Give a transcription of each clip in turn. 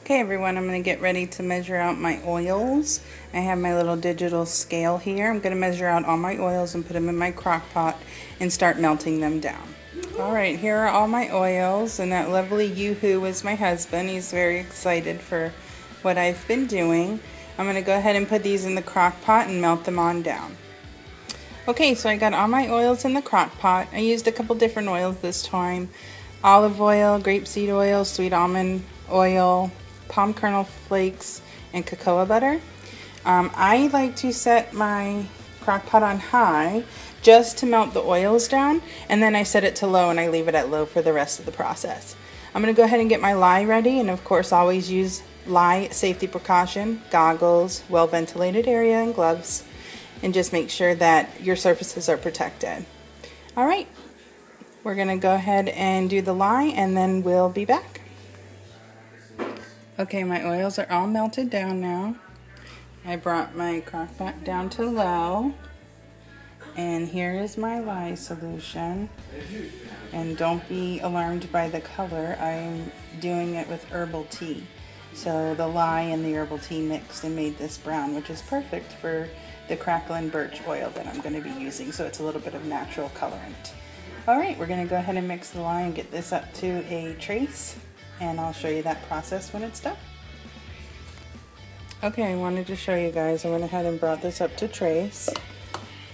Okay everyone, I'm going to get ready to measure out my oils. I have my little digital scale here. I'm going to measure out all my oils and put them in my crock pot and start melting them down. Alright, here are all my oils, and that lovely Yoo-hoo is my husband. He's very excited for what I've been doing. I'm going to go ahead and put these in the crock pot and melt them on down. Okay, so I got all my oils in the crock pot. I used a couple different oils this time. Olive oil, grapeseed oil, sweet almond oil, palm kernel flakes, and cocoa butter. I like to set my crock pot on high just to melt the oils down, and then I set it to low and I leave it at low for the rest of the process. I'm going to go ahead and get my lye ready, and of course always use lye safety precaution, goggles, well ventilated area, and gloves, and just make sure that your surfaces are protected. Alright, we're going to go ahead and do the lye and then we'll be back. Okay, my oils are all melted down now. I brought my crock pot down to low, and here is my lye solution. And don't be alarmed by the color. I'm doing it with herbal tea. So the lye and the herbal tea mixed and made this brown, which is perfect for the Cracklin Birch oil that I'm going to be using, so it's a little bit of natural colorant. Alright, we're going to go ahead and mix the lye and get this up to a trace, and I'll show you that process when it's done. Okay, I wanted to show you guys. I went ahead and brought this up to trace.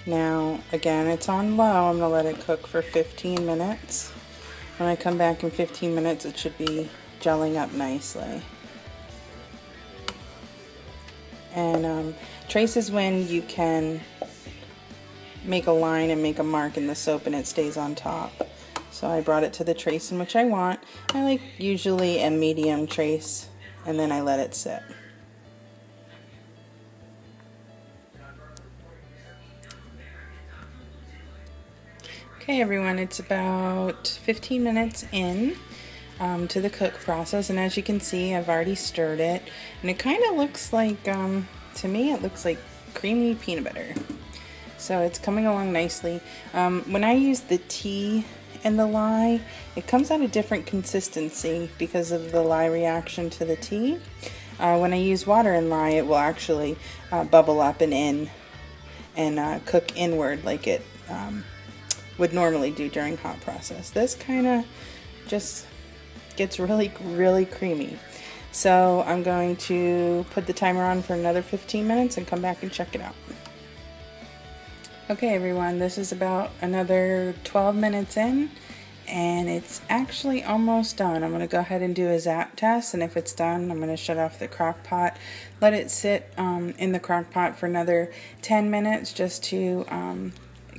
Now, again, it's on low. I'm going to let it cook for 15 minutes. When I come back in 15 minutes, it should be gelling up nicely. And trace is when you can make a line and make a mark in the soap and it stays on top. So I brought it to the trace in which I want. I like usually a medium trace, and then I let it sit. Okay everyone, it's about 15 minutes in to the cook process, and as you can see, I've already stirred it, and it kind of looks like, to me it looks like creamy peanut butter. So it's coming along nicely. When I use the tea and the lye, it comes out a different consistency because of the lye reaction to the tea. When I use water and lye, it will actually bubble up and in and cook inward like it would normally do during hot process. This kind of just gets really creamy. So I'm going to put the timer on for another 15 minutes and come back and check it out. Okay everyone, this is about another 12 minutes in, and it's actually almost done. I'm going to go ahead and do a zap test, and if it's done, I'm going to shut off the crock pot, let it sit in the crock pot for another 10 minutes just to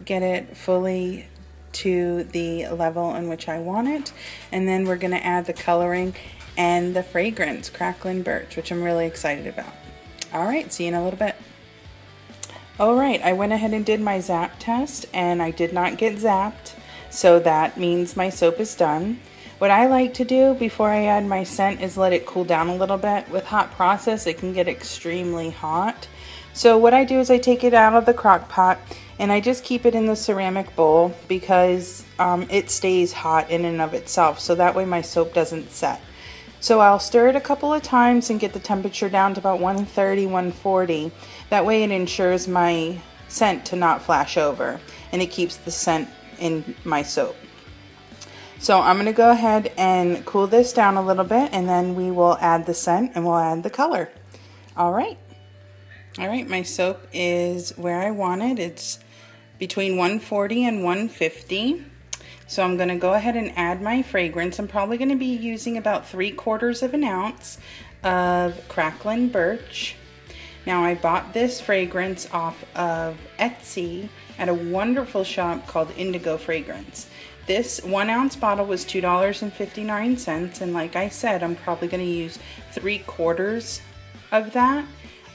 get it fully to the level in which I want it, and then we're going to add the coloring and the fragrance, Cracklin Birch, which I'm really excited about. Alright, see you in a little bit. Alright, I went ahead and did my zap test, and I did not get zapped, so that means my soap is done. What I like to do before I add my scent is let it cool down a little bit. With hot process, it can get extremely hot. So what I do is I take it out of the crock pot and I just keep it in the ceramic bowl because it stays hot in and of itself, so that way my soap doesn't set. So I'll stir it a couple of times and get the temperature down to about 130, 140. That way it ensures my scent to not flash over, and it keeps the scent in my soap. So I'm going to go ahead and cool this down a little bit, and then we will add the scent and we'll add the color. Alright, my soap is where I want it. It's between 140 and 150. So I'm going to go ahead and add my fragrance. I'm probably going to be using about 3/4 of an ounce of Cracklin Birch. Now I bought this fragrance off of Etsy at a wonderful shop called Indigo Fragrance. This 1 ounce bottle was $2.59, and like I said, I'm probably going to use 3/4 of that.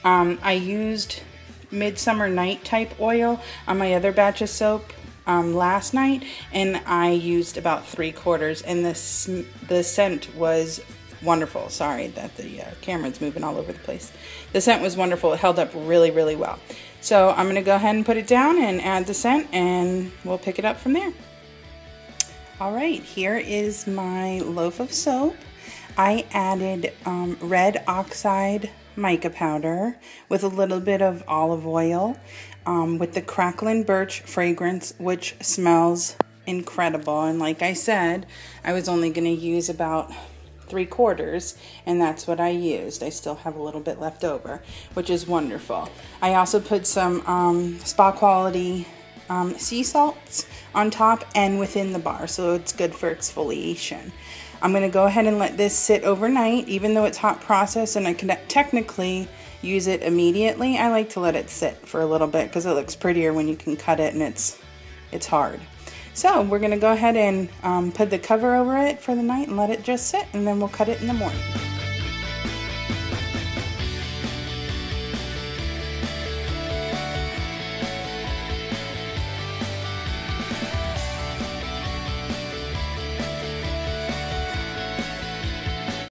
I used Midsummer Night type oil on my other batch of soap last night, and I used about 3/4, and the scent was wonderful. Sorry that the camera's moving all over the place. The scent was wonderful. It held up really well. So I'm going to go ahead and put it down and add the scent, and we'll pick it up from there. Alright, here is my loaf of soap. I added red oxide mica powder with a little bit of olive oil with the Cracklin Birch Fragrance, which smells incredible. And like I said, I was only going to use about 3/4, and that's what I used. I still have a little bit left over, which is wonderful. I also put some spa quality sea salts on top and within the bar, so it's good for exfoliation. I'm going to go ahead and let this sit overnight, even though it's hot process and I can technically use it immediately. I like to let it sit for a little bit because it looks prettier when you can cut it and it's hard. So we're going to go ahead and put the cover over it for the night and let it just sit, and then we'll cut it in the morning.